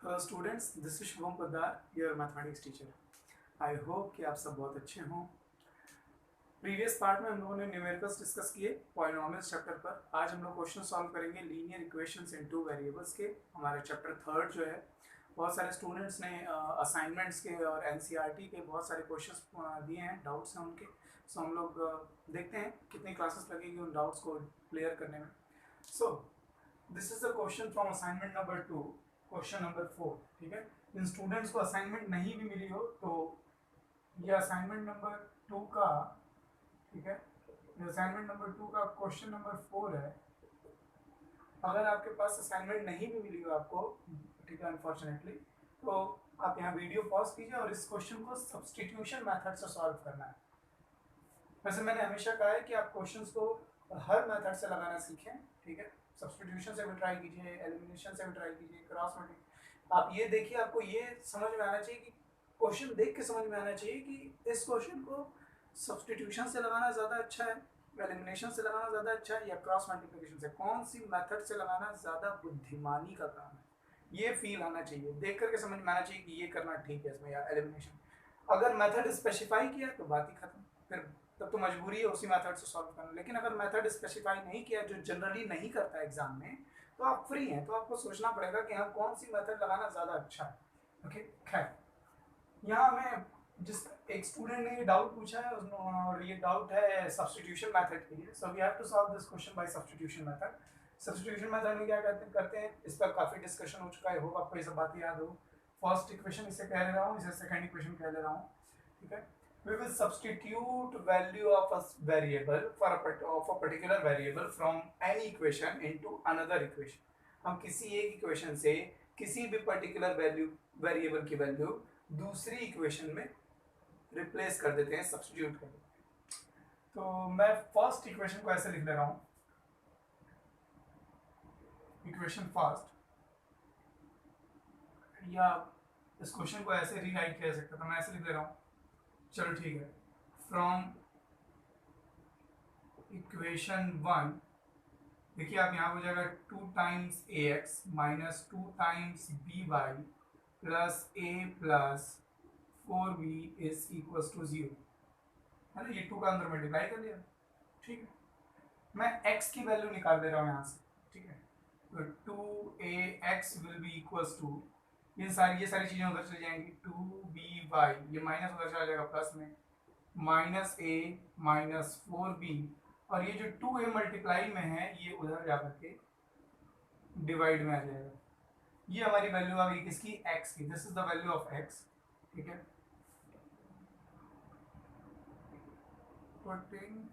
Hello students, this is Shubham Poddar, your mathematics teacher. I hope कि आप सब बहुत अच्छे हों। प्रीवियस पार्ट में हम लोगों ने न्यूमेरिकल्स डिस्कस किए पॉलिनोमियल्स चैप्टर पर। आज हम लोग क्वेश्चन सॉल्व करेंगे लीनियर इक्वेशंस इन टू वेरिएबल्स के। हमारे चैप्टर थर्ड जो है, बहुत सारे स्टूडेंट्स ने असाइनमेंट्स के और एनसीईआरटी के बहुत सारे क्वेश्चंस दिए हैं, डाउट्स हैं उनके। सो हम लोग देखते हैं कितनी क्लासेस लगेगी उन डाउट्स को क्लियर करने में। So this is the question from assignment number 2, question number 4। ठीक है, इन स्टूडेंट्स को असाइनमेंट नहीं भी मिली हो तो ये असाइनमेंट नंबर 2 का, ठीक है, ये असाइनमेंट नंबर 2 का क्वेश्चन नंबर 4 है। अगर आपके पास असाइनमेंट नहीं भी मिली हो आपको, ठीक है, अनफॉर्चुनेटली, तो आप यहाँ वीडियो पॉज कीजिए और इस क्वेश्चन को सब्सटीट्यूशन मेथड से सॉल्व करना है। वैसे मैंने हमेशा कहा है कि आप क्वेश्चंस को हर मेथड से लगाना सीखें, ठीक है। सब्सटीट्यूशन से भी ट्राई कीजिए, एलिमिनेशन से भी ट्राई कीजिए, क्रॉस मल्टीप्लिकेशन। आप ये देखिए, आपको ये समझ में आना चाहिए कि क्वेश्चन देख के समझ में आना चाहिए कि इस क्वेश्चन को सब्सटीट्यूशन से लगाना ज़्यादा अच्छा है, एलिमिनेशन से लगाना ज़्यादा अच्छा है, या क्रॉस मल्टीप्लिकेशन से, कौन सी मेथड से लगाना ज़्यादा बुद्धिमानी का काम है। ये फील आना चाहिए, देख करके समझ में आना चाहिए कि ये करना ठीक है इसमें, या एलिमिनेशन। अगर मेथड स्पेसिफाई किया तो बात ही खत्म, फिर तब तो मजबूरी है उसी मेथड से सॉल्व करना। लेकिन अगर मेथड स्पेसिफाई नहीं किया, जो जनरली नहीं करता एग्जाम में, तो आप फ्री हैं, तो आपको सोचना पड़ेगा कि हाँ कौन सी मेथड लगाना ज़्यादा अच्छा है। ओके, खैर, यहाँ हमें जिस एक स्टूडेंट ने ये डाउट पूछा है और ये डाउट है सब्स्टिट्यूशन मेथड के लिए। So we have to solve this question by substitution method. Substitution method में क्या करते हैं, इस पर काफ़ी डिस्कशन हो चुका है, होप आपको ये सब बातें याद हो। फर्स्ट इक्वेशन इसे कह ले रहा हूँ, इसे सेकंड इक्वेशन कह ले रहा हूँ, ठीक है। We will substitute value of a variable of a particular variable from any equation into another equation. हम किसी एक इक्वेशन से किसी भी पर्टिकुलर वेरिएबल की वैल्यू दूसरी इक्वेशन में रिप्लेस कर देते हैं, सब्स्टिट्यूट कर देते हैं। तो मैं फर्स्ट इक्वेशन को ऐसे लिख ले रहा हूं, इक्वेशन फर्स्ट, या इस क्वेश्चन को ऐसे रीराइट किया जा सकता था, मैं ऐसे लिख ले रहा हूं। चलो ठीक है, फ्रॉम इक्वेशन 1, देखिए आप यहाँ हो जाएगा 2 times A X minus 2 times B Y plus A plus 4b is equal to 0, है ना। ये 2 का अंदर मल्टीप्लाई कर लिया, ठीक है। मैं x की वैल्यू निकाल दे रहा हूँ यहाँ से, ठीक है। तो 2ax will be equals to, ये सारी चीजें उधर चली जाएंगी, 2by, ये माइनस उधर चला जाएगा प्लस में, माइनस a माइनस 4b, और ये जो 2a मल्टीप्लाई में है ये उधर जाकर के डिवाइड में आ जाएगा। ये हमारी वैल्यू आ गई किसकी, x की। This is the value of x, ठीक है। Putting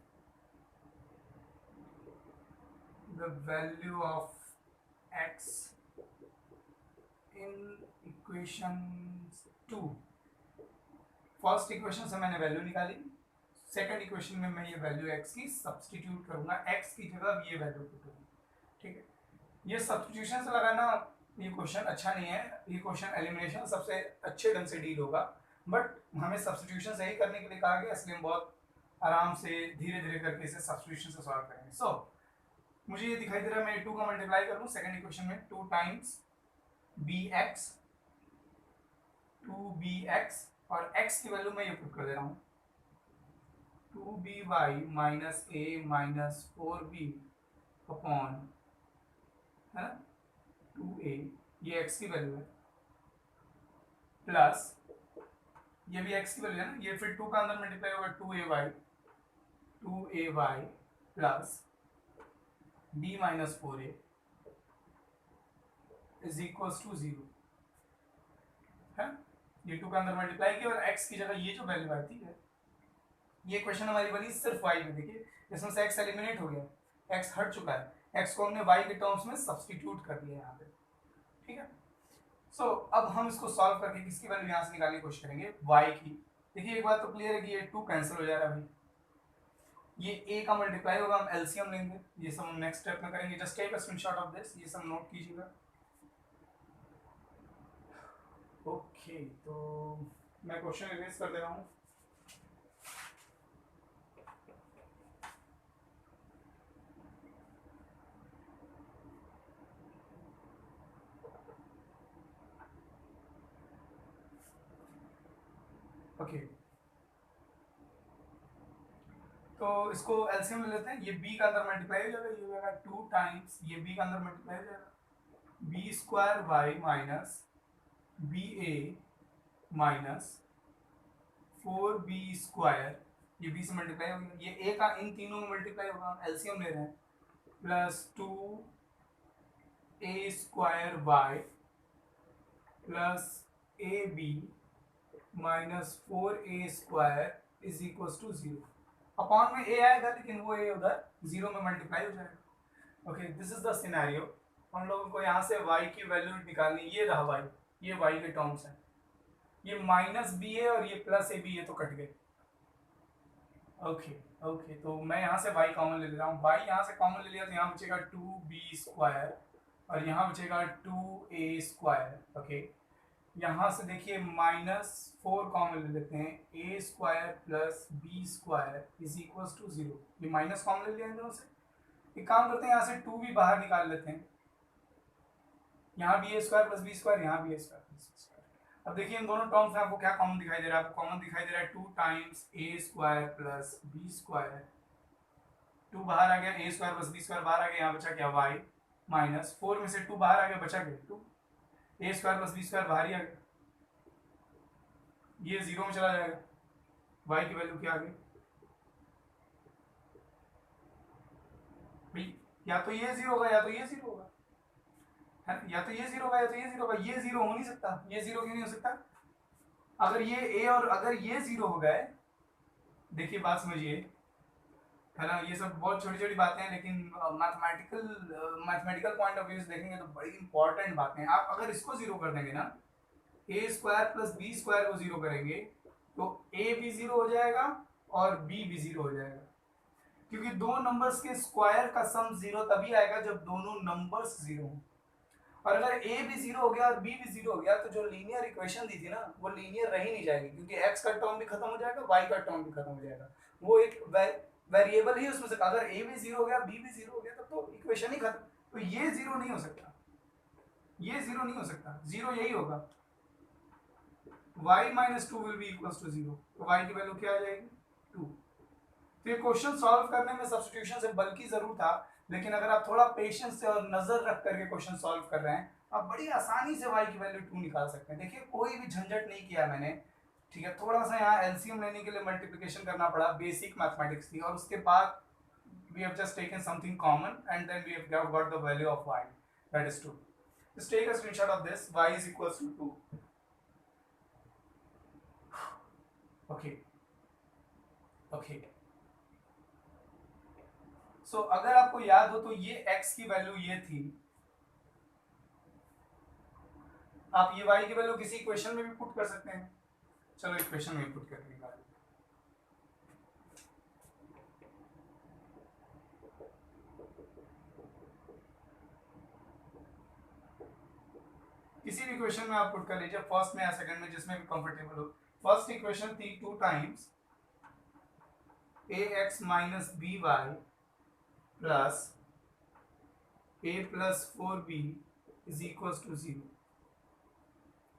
the value of x in equation 2। First equation से मैंने वैल्यू निकाली, सेकंड इक्वेशन में मैं ये वैल्यू x की सब्स्टिट्यूट करूंगा, x की जगह ये वैल्यू पुट करूंगा, ठीक है। ये सब्स्टिट्यूशन से लगाना ये क्वेश्चन अच्छा नहीं है, ये क्वेश्चन एलिमिनेशन सबसे अच्छे ढंग से डील होगा, बट हमें सब्स्टिट्यूशन सही करने के लिए कहा गया, इसलिए हम बहुत आराम से धीरे धीरे करके इसे सब्स्टिट्यूशन से सॉल्व करेंगे। सो मुझे ये दिखाई दे रहा है, मैं 2 का मल्टीप्लाई कर लूँ सेकंड इक्वेशन में, 2 टाइम्स bx, 2bx, और x की वैल्यू मैं ये पुट कर दे रहा हूँ, 2by minus a minus 4b upon, है ना, 2a, ये x की वैल्यू है, प्लस ये भी x की वैल्यू है ना, ये फिर 2 का अंदर मल्टीप्लाई होगा, 2ay plus b minus 4a is equals to 0, है। ये 2 का अंदर मल्टीप्लाई किया और x की जगह ये जो वैल्यू आई थी, ये क्वेश्चन हमारी बनी सिर्फ y में। देखिए इसमें से x एलिमिनेट हो गया, x हट चुका है, x को हमने y के टर्म्स में सब्स्टिट्यूट कर दिया यहाँ पे, ठीक है। सो अब हम इसको सॉल्व करके किसकी वैल्यू यहाँ से निकालने की कोशिश करेंगे, y की। देखिए एक बात तो क्लियर है कि ये 2 कैंसिल हो जा रहा है भाई, ये a का मल्टीप्लाई होगा, हम एलसीएम लेंगे, ये सब हम नेक्स्ट स्टेप में करेंगे। Just take a screenshot of this, ये सब नोट कीजिएगा। ओके, तो मैं क्वेश्चन रिवाइज कर दे रहा हूँ। ओके, तो इसको एलसीएम ले लेते हैं। ये b का अंदर मल्टीप्लाई हो जाएगा, ये हो जाएगा 2 टाइम्स ये b का अंदर मल्टीप्लाई हो जाएगा b square y minus b a minus 4b square, ये b से मल्टीप्लाई हो गया, ये a का इन तीनों में मल्टीप्लाई होगा, एलसीएम ले रहे हैं, plus 2a square Y plus A B minus 4a square is equal to 0। Upon में a आएगा लेकिन वो a उधर 0 में मल्टीप्लाई हो जाएगा। Okay, this is the scenario. हम लोगों को यहाँ से y की वैल्यू निकालनी, ये रहा y, ये y के टर्म्स हैं, ये माइनस बी है और ये प्लस ए बी है तो कट गए। ओके ओके, तो मैं यहाँ से y कॉमन ले रहा हूँ, y यहाँ से कॉमन ले लिया तो यहाँ बचेगा 2b स्क्वायर और यहाँ बचेगा 2a स्क्वायर। ओके, यहाँ से देखिए -4 कॉमन ले लेते हैं, a square plus b square is equal to 0। ये माइनस कॉमन ले लिया इन दोनों से। एक काम करते हैं, यहाँ से 2 भी बाहर निकाल लेते हैं, यहाँ भी a square plus b square, यहाँ भी a square plus b square. अब देखिए इन दोनों टर्म्स में आपको क्या कॉमन दिखाई दे रहा है? आपको कॉमन दिखाई दे रहा है 2 times a square plus b square. 2 बाहर आ गया, a square plus b square बाहर आ गया, यहाँ बचा क्या y माइनस 4 में से 2 बाहर आ गया, बचा क्या 2, a square plus b square बाहर ही आ गया, ये 0 में चला जाएगा, y की वैल्यू क्या आ गई भाई? या तो ये 0 होगा या तो ये 0 होगा, है या तो ये 0 होगा या तो ये 0 होगा। ये 0 हो नहीं सकता, ये 0 क्यों नहीं हो सकता? अगर ये a और अगर ये 0 हो गए, देखिए बात समझिए, है ना, ये सब बहुत छोटी छोटी बातें हैं लेकिन मैथमेटिकल पॉइंट ऑफ व्यू से देखेंगे तो बड़ी इंपॉर्टेंट बातें हैं। आप अगर इसको 0 कर देंगे ना, a square plus b square को 0 करेंगे तो a भी 0 हो जाएगा और b भी 0 हो जाएगा, क्योंकि दो नंबर्स के स्क्वायर का सम 0 तभी आएगा जब दोनों नंबर्स 0 हो। और अगर a भी 0 हो गया और b भी 0 हो गया तो जो लीनियर इक्वेशन दी थी ना वो लीनियर रह ही नहीं जाएगी, क्योंकि x का टर्म भी खत्म हो जाएगा, y का टर्म भी खत्म हो जाएगा। वो एक वेरिएबल ही उसमें से, अगर a भी 0 हो गया b भी 0 हो गया तब तो इक्वेशन ही खत्म। तो ये 0 नहीं हो सकता, ये 0 नहीं हो सकता, 0 यही होगा, y minus 2 will be equals to 0। तो y की वैल्यू क्या आ जाएगी 2। तो ये क्वेश्चन सॉल्व करने में सब्स्टिट्यूशन से बल्कि जरूर था, लेकिन अगर आप थोड़ा पेशेंस से और नजर रख करके क्वेश्चन सॉल्व कर रहे हैं, आप बड़ी आसानी से y की वैल्यू 2 निकाल सकते हैं। देखिए कोई भी झंझट नहीं किया मैंने, ठीक है, थोड़ा सा यहाँ एलसीएम लेने के लिए मल्टीप्लिकेशन करना पड़ा, बेसिक मैथमेटिक्स थी, और उसके बाद we have just taken something common and then we have got the value of y, that is 2। Just take a screenshot of this, y is equals to 2. Okay. Okay. So अगर आपको याद हो तो ये x की value ये थी, आप ये y की वैल्यू किसी इक्वेशन में भी पुट कर सकते हैं। चलो इक्वेशन में पुट करके निकाल, किसी भी इक्वेशन में आप पुट कर लीजिए, फर्स्ट में या सेकंड में, जिसमें भी कंफर्टेबल हो। फर्स्ट इक्वेशन थी 2 times ax minus B Y plus a plus 4b is equal to 0।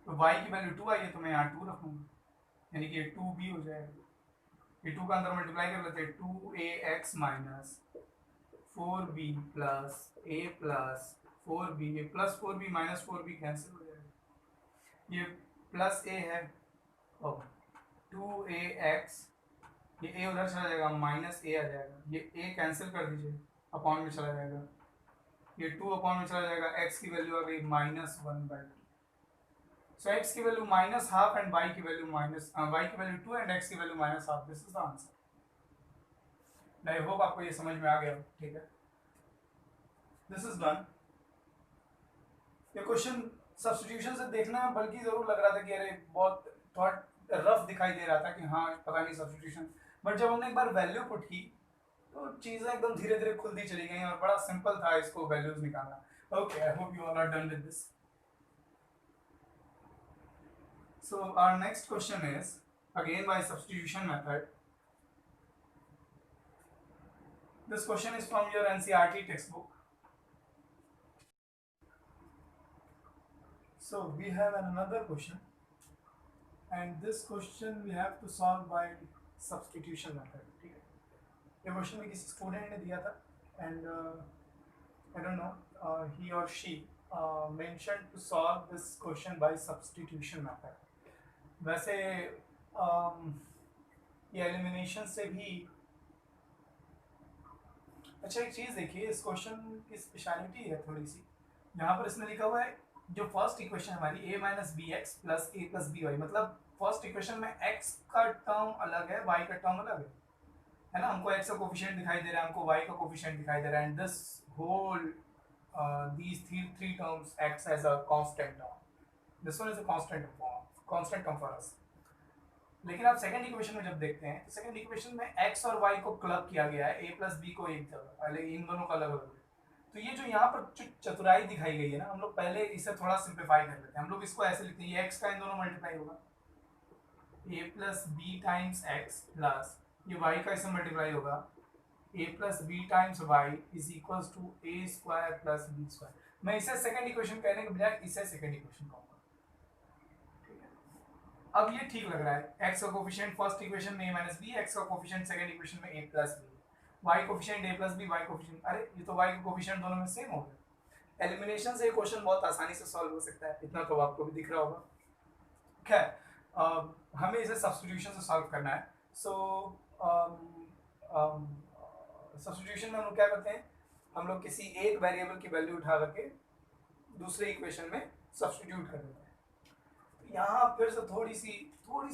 तो y की वैल्यू 2 आई है तो मैं यहाँ 2 रखूंगा, यानी कि 2b हो जाएगा। ये 2 का अंदर मल्टीप्लाई कर लेते हैं, 2ax minus 4b plus a plus 4b, ये plus 4b minus 4b cancel हो जाएगा, ये प्लस a है और 2ax, ये a उधर चला जाएगा, माइनस a आ जाएगा, ये a कैंसिल कर दीजिए, अपॉन में चला जाएगा, ये 2 अपॉन में चला जाएगा, x की वैल्यू आ गई -1/2। सो x की वैल्यू -½ एंड y की वैल्यू y की वैल्यू 2 एंड x की value -½ this is the answer. I hope आपको ये समझ में आ गया, ठीक है, दिस इज डन। ये क्वेश्चन सब्स्टिट्यूशन से देखने में बल्कि जरूर लग रहा था कि अरे बहुत थॉट रफ दिखाई दे रहा था कि हाँ पता नहीं सब्स्टिट्यूशन, बट जब हमने एक बार वैल्यू पुट की तो चीज़ें एकदम धीरे धीरे खुलती चली गई और बड़ा सिंपल था इसको वैल्यूज निकालना। Okay, I hope you all are done with this. So our next question is again by substitution method. This question is from your NCERT text book. So we have another question and this question we have to solve by substitution method. ठीक है, ये question में किसी student ने दिया था and I don't know he or she mentioned to solve this question by substitution method. वैसे ये एलिमिनेशन से भी अच्छा एक चीज़ देखिए, इस क्वेश्चन की स्पेशलिटी है थोड़ी सी। यहाँ पर इसमें लिखा हुआ है जो फर्स्ट इक्वेशन हमारी a minus B X plus A plus B Y, मतलब फर्स्ट इक्वेशन में x का टर्म अलग है, y का टर्म अलग है ना। हमको x का कोफिशिएंट दिखाई दे रहा है, हमको y का कोफिशिएंट दिखाई दे रहा है, and this whole these three terms acts as a constant term. This one is a constant term for us. लेकिन आप सेकंड इक्वेशन में जब देखते हैं तो सेकंड इक्वेशन में x और y को क्लब किया गया है, a प्लस बी को एक जगह, पहले इन दोनों का अलग अलग है। तो ये जो यहाँ पर चतुराई दिखाई गई है ना, हम लोग पहले इसे थोड़ा सिंप्लीफाई कर लेते हैं। हम लोग इसको ऐसे लिखते हैं, ये x का इन दोनों मल्टीप्लाई होगा, a plus B times x plus ये y का इससे मल्टीप्लाई होगा, a plus B times y is equals to a square plus B square. मैं इसे सेकंड इक्वेशन कहने के बजाय इसे सेकंड इक्वेशन कहूँगा। अब ये ठीक लग रहा है, x का कोफिशिएंट फर्स्ट इक्वेशन में a माइनस बी, x का कोफिशिएंट सेकंड इक्वेशन में a plus B, y coefficient a plus B, y coefficient, अरे ये तो y का कोफिशिएंट दोनों में सेम हो गया। एलिमिनेशन से ये क्वेश्चन बहुत आसानी से सॉल्व हो सकता है, इतना तो आपको भी दिख रहा होगा। खैर हमें इसे सब्स्टिट्यूशन से सॉल्व करना है। सो सब्स्टिट्यूशन में हम लोग क्या करते हैं, हम लोग किसी एक वेरिएबल की वैल्यू उठा करके दूसरे इक्वेशन में सब्स्टिट्यूट कर देते हैं। तो यहाँ फिर से थोड़ी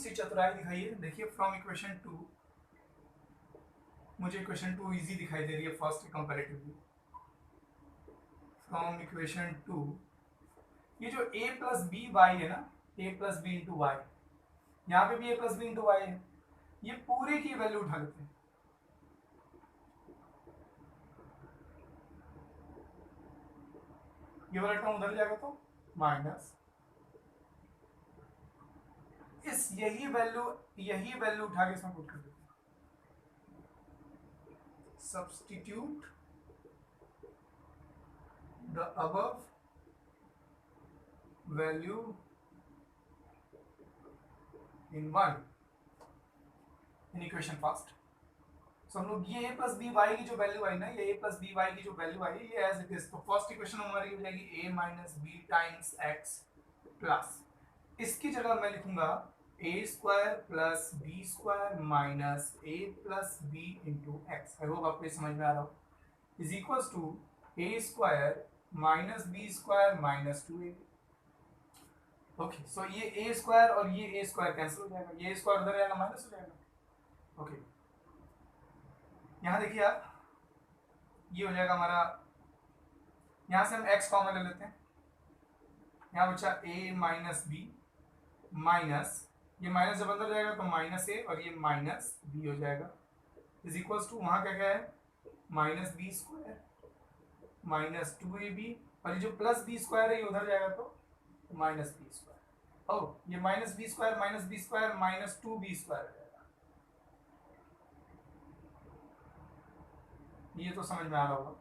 सी चतुराई दिखाई है। देखिए फ्रॉम इक्वेशन 2, मुझे इक्वेशन 2 इजी दिखाई दे रही है फर्स्ट कंपैरेटिवली। फ्रॉम इक्वेशन 2 ये जो a प्लस बी वाई है ना, a plus B into Y, यहाँ पे भी a plus B into Y है, ये पूरे की वैल्यू उठा लेते हैं। ये वाला टर्म उधर जाएगा तो माइनस इस यही वैल्यू उठा के इसमें पुट कर देते हैं। Substitute the above value in equation first. So हम लोग ये a प्लस बी वाई की जो वैल्यू आई ना, ये a प्लस बी वाई की जो वैल्यू आई ये एज इट इज। तो फर्स्ट इक्वेशन हमारी हो जाएगी a minus b times x plus, इसकी जगह मैं लिखूंगा a square plus B square minus a plus B into x. I hope आपको समझ में आ रहा हो। Is equals to a square minus B square minus 2ab। Okay, so ये a स्क्वायर और ये a स्क्वायर कैंसिल हो जाएगा, ये स्क्वायर उधर जाएगा माइनस हो जाएगा। ओके, यहाँ देखिए आप, ये हो जाएगा हमारा, यहाँ से हम x कॉमन ले लेते हैं, यहाँ बचा a माइनस बी माइनस, ये माइनस जब अंदर जाएगा तो माइनस a और ये माइनस b हो जाएगा। इज इक्वल्स टू वहाँ क्या क्या है, minus B square minus 2ab, और ये जो प्लस बी स्क्वायर है ये उधर जाएगा तो माइनस बी स्क्वायर। ओ ये minus B square minus 2b square हो जाएगा। ये तो समझ में आ रहा होगा।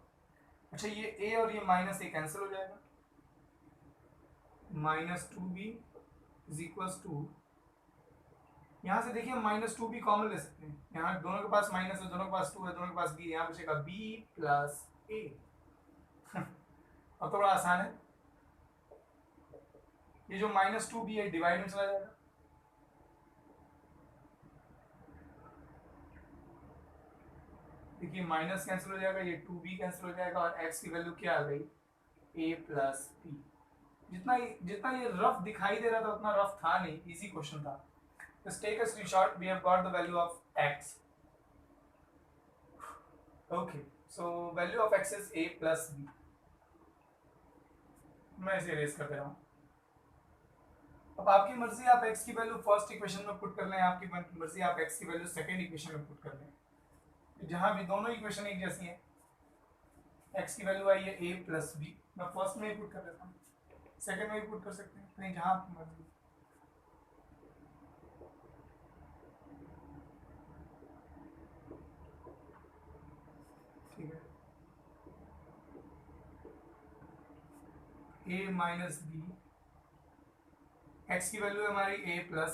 अच्छा, ये a और ये माइनस a कैंसिल हो जाएगा, minus 2b is equals to, यहाँ से देखिए हम माइनस 2b कॉमन ले सकते हैं, यहाँ दोनों के पास माइनस है, दोनों के पास 2 है, दोनों के पास b है, यहाँ बचेगा b प्लस a। अब तो बड़ा आसान है, ये जो माइनस 2b है डिवाइड में चला जाएगा, देखिए माइनस कैंसिल हो जाएगा, ये 2b कैंसिल हो जाएगा, और x की वैल्यू क्या आ गई, a प्लस b। जितना ये रफ दिखाई दे रहा था उतना रफ था नहीं, इजी क्वेश्चन था। Just take a screenshot. We have got the value of x. Okay, so value of x is a plus b. मैं इसे इरेज कर दे रहा हूँ। अब आपकी मर्जी, आप x की वैल्यू फर्स्ट इक्वेशन में पुट कर लें, आपकी मर्जी आप x की वैल्यू सेकंड इक्वेशन में पुट कर लें, जहाँ भी दोनों इक्वेशन एक जैसी हैं। x की वैल्यू आई है a प्लस b, मैं फर्स्ट में ही पुट कर देता हूँ, सेकंड में भी पुट कर सकते हैं, नहीं जहाँ आपकी मर्जी। ठीक है, a माइनस बी x की वैल्यू है हमारी a plus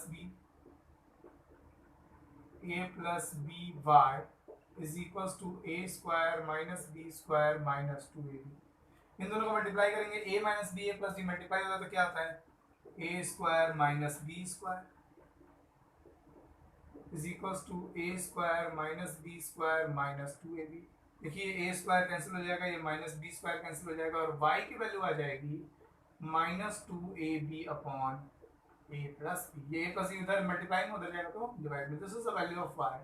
B Y is equal to a square minus B square minus 2ab। इन दोनों को मल्टीप्लाई करेंगे, a minus B a plus B multiply होता है तो क्या आता है a square minus B square is equal to a square minus B square minus 2ab। देखिए a स्क्वायर कैंसिल हो जाएगा, ये माइनस बी स्क्वायर कैंसिल हो जाएगा और y की वैल्यू आ जाएगी minus 2ab upon a plus B. ये a प्लस बी उधर मल्टीप्लाई में उधर जाएगा तो डिवाइड में। This is the value of y।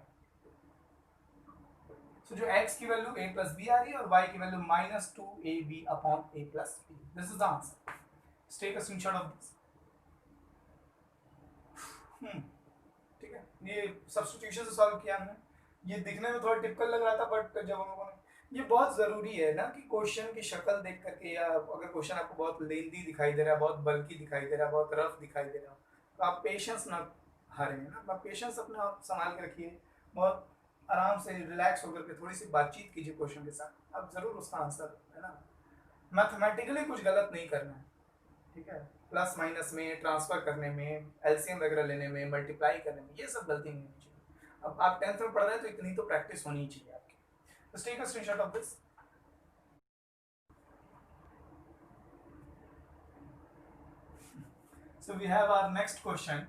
तो जो x की वैल्यू a प्लस बी आ रही है और y की value minus 2ab upon a plus B. This is the answer. Take a screenshot of this. ठीक है, ये सब्स्टिट्यूशन से सॉल्व किया हमने। ये दिखने में थोड़ा टिपिकल लग रहा था बट जब हम लोगों ने, ये बहुत ज़रूरी है ना कि क्वेश्चन की शक्ल देख करके, या अगर क्वेश्चन आपको बहुत लेंदी दिखाई दे रहा है, बहुत बल्कि दिखाई दे रहा है, बहुत रफ दिखाई दे रहा है, तो आप पेशेंस ना हारें ना, आप पेशेंस अपना संभाल के रखिए, बहुत आराम से रिलैक्स होकर के थोड़ी सी बातचीत कीजिए क्वेश्चन के साथ, आप ज़रूर उसका आंसर, है ना, मैथमेटिकली कुछ गलत नहीं करना है। ठीक है, प्लस माइनस में, ट्रांसफर करने में, एलसीएम वगैरह लेने में, मल्टीप्लाई करने में, ये सब गलती नहीं होनी चाहिए। अब आप 10th में पढ़ रहे हैं तो इतनी तो प्रैक्टिस होनी चाहिए आपकी। तो take a screenshot of this. So we have our next question,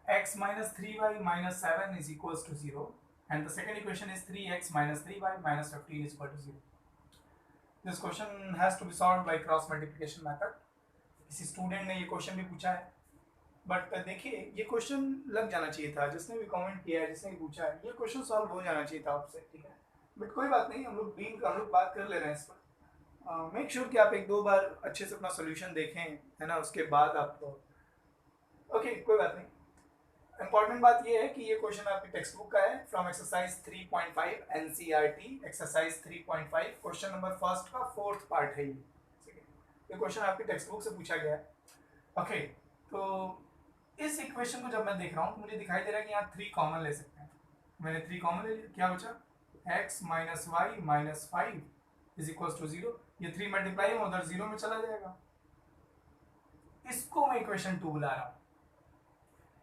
x minus 3y minus 7 is equals to 0 and the second equation is 3x minus 3y minus 15 is equal to 0. This question has to be solved by cross multiplication method. किसी student ने ये question भी पूछा है, but देखिए ये question लग जाना चाहिए था, जिसने भी कमेंट किया है, जिसने भी पूछा है, ये क्वेश्चन सॉल्व हो जाना चाहिए था आपसे। ठीक है, बट कोई बात नहीं, हम लोग बात कर ले रहे हैं इस पर। मेक श्योर कि आप एक दो बार अच्छे से अपना सोल्यूशन देखें, है ना, उसके बाद आप ओके कोई बात नहीं। इंपॉर्टेंट बात ये है कि ये क्वेश्चन आपकी टेक्स्ट बुक का है, from exercise 3.5 NCERT exercise 3.5, question number first का फोर्थ पार्ट है ये क्वेश्चन आपकी टेक्स्ट बुक से पूछा गया है। ओके, तो इस इक्वेशन को जब मैं देख रहा हूँ तो मुझे दिखाई दे रहा है कि यहाँ 3 कॉमन ले सकते हैं। मैंने 3 कॉमन ले लिया, क्या बचा, x minus Y minus 5 is equal to 0। ये 3 मल्टीप्लाई में उधर 0 में चला जाएगा, इसको मैं इक्वेशन 2 बुला रहा हूँ,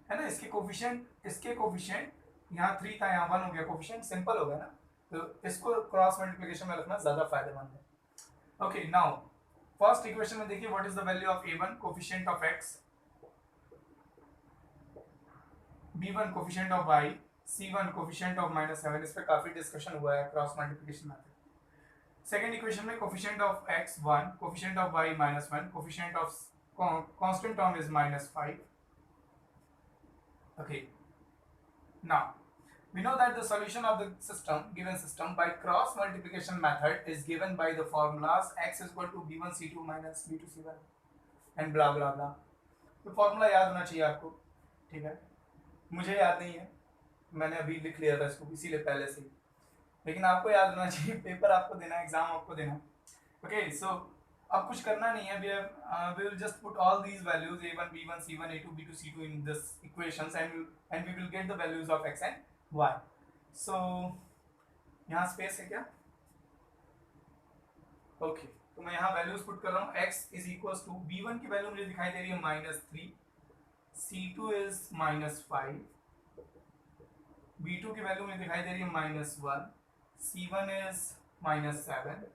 है ना। इसके कोफिशिएंट यहाँ 3 था, यहाँ 1 हो गया, कोफिशिएंट सिंपल हो गया ना, तो इसको क्रॉस मल्टीप्लिकेशन में रखना ज्यादा फायदेमंद है। ओके, नाउ फर्स्ट इक्वेशन में देखिए, what is the value of a1 coefficient of x, b1 coefficient of y, c1 coefficient of -7। इस पे काफी डिस्कशन हुआ है cross multiplication method. Second equation में coefficient of x 1, coefficient of y -1, coefficient of constant term is -5। Okay, now we know that the solution of the given system by cross multiplication method is given by the formulas x is equal to b1 c2 minus b2 c1 and blah blah blah। तो formula याद होना चाहिए आपको, ठीक है, मुझे याद नहीं है, मैंने अभी लिख लिया था इसको इसीलिए पहले से, लेकिन आपको याद होना चाहिए, पेपर आपको देना, एग्जाम आपको देना। ओके, सो अब कुछ करना नहीं है, we will just put all these values a1 b1 c1 a2 b2 c2 in this equations and we will get the values of x and y। so यहाँ स्पेस है क्या, ओके, तो मैं यहाँ वैल्यूज पुट कर रहा हूँ। x is equal to b1 की वैल्यू मुझे दिखाई दे रही है -3, c2 इज -5, b2 की वैल्यू मुझे दिखाई दे रही है -1, c1 is -7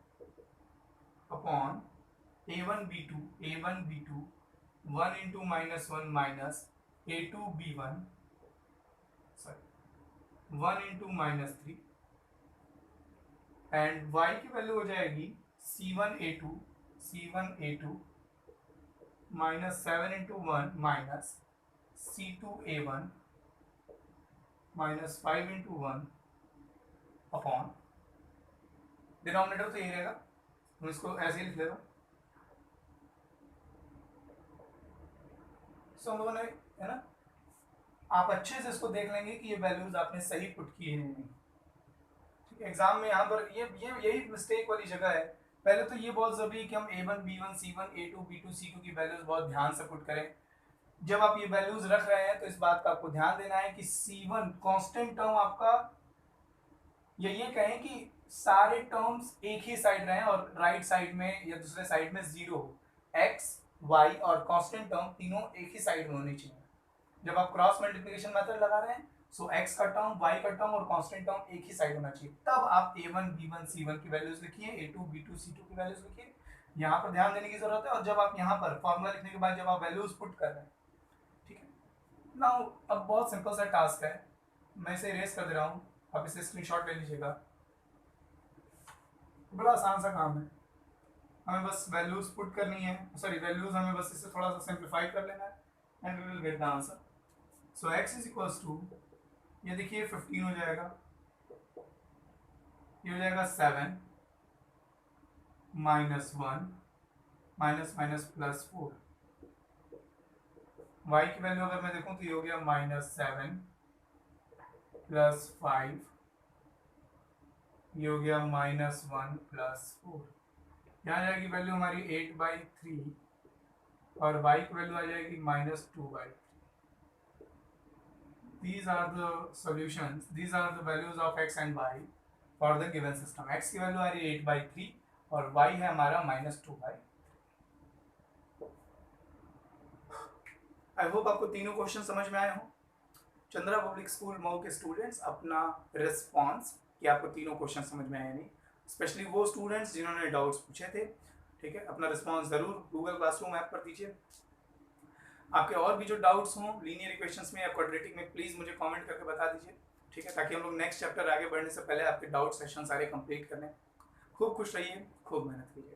upon a1 b2 1 into -1 minus a2 b1, sorry 1 into -3 and y की वैल्यू हो जाएगी c1 a2 -7 into 1 minus c2 a1 -5 into 1 upon, denominator तो यही रहेगा, हम इसको ऐसे ही लिख ले रहा हूँ। हम लोगों ने, है ना, आप अच्छे से इसको देख लेंगे कि ये वैल्यूज आपने सही पुट की है नहीं। ठीक है, एग्जाम में यहाँ पर ये यही मिस्टेक वाली जगह है। पहले तो ये बहुत जरूरी है कि हम a1 b1 c1 a2 b2 c2 की वैल्यूज बहुत ध्यान से पुट करें। जब आप ये वैल्यूज रख रहे हैं तो इस बात का आपको ध्यान देना है कि c1 कांस्टेंट टर्म आपका, ये कहें कि सारे टर्म्स एक ही साइड रहे और राइट साइड में या दूसरे साइड में 0 हो, x वाई और कांस्टेंट टर्म तीनों एक ही साइड में होनी चाहिए। जब आप क्रॉस मल्टीप्लिकेशन मेथड लगा रहे हैं सो x का टर्म, y का टर्म और कांस्टेंट टर्म एक ही साइड होना चाहिए। तब आप a1 b1 c1 की वैल्यूज लिखिए, a2 b2 c2 की वैल्यूज लिखिए। यहाँ पर ध्यान देने की जरूरत है। और जब आप यहाँ पर फॉर्मूला लिखने के बाद जब आप वैल्यूज पुट कर रहे हैं, ठीक है ना, अब बहुत सिंपल सा टास्क है, मैं इसे इरेज कर दे रहा हूँ, आप इसे स्क्रीनशॉट ले लीजिएगा। बड़ा आसान सा काम है, हमें बस वैल्यूज पुट करनी है, सॉरी वैल्यूज हमें बस इसे थोड़ा सा सिंप्लीफाई कर लेना है and we will get the answer. So x is equals to, ये देखिए 15 हो जाएगा, ये हो जाएगा 7 minus 1 minus minus plus 4। y की वैल्यू अगर मैं देखूं तो ये हो गया -7 प्लस 5, ये हो गया -1 प्लस 4। यहाँ आ जाएगी वैल्यू हमारी 8/3 और y की वैल्यू आ जाएगी -2/3। These are the solutions, these are the values of x and y for the given system। x की वैल्यू आ रही है 8/3 और y है हमारा -2/3। आई होप आपको तीनों क्वेश्चन समझ में आए हों। चंद्रा पब्लिक स्कूल मऊ के स्टूडेंट्स अपना रिस्पॉन्स कि आपको तीनों क्वेश्चन समझ में आए नहीं, स्पेशली वो स्टूडेंट्स जिन्होंने डाउट्स पूछे थे, ठीक है, अपना रिस्पॉन्स ज़रूर गूगल क्लासरूम ऐप पर दीजिए। आपके और भी जो डाउट्स हों लीनियर इक्वेशंस में या क्वाड्रेटिक में, प्लीज़ मुझे कमेंट करके बता दीजिए, ठीक है, ताकि हम लोग नेक्स्ट चैप्टर आगे बढ़ने से पहले आपके डाउट सेशन सारे कंप्लीट कर लें। खूब खुश रहिए, खूब मेहनत कीजिए।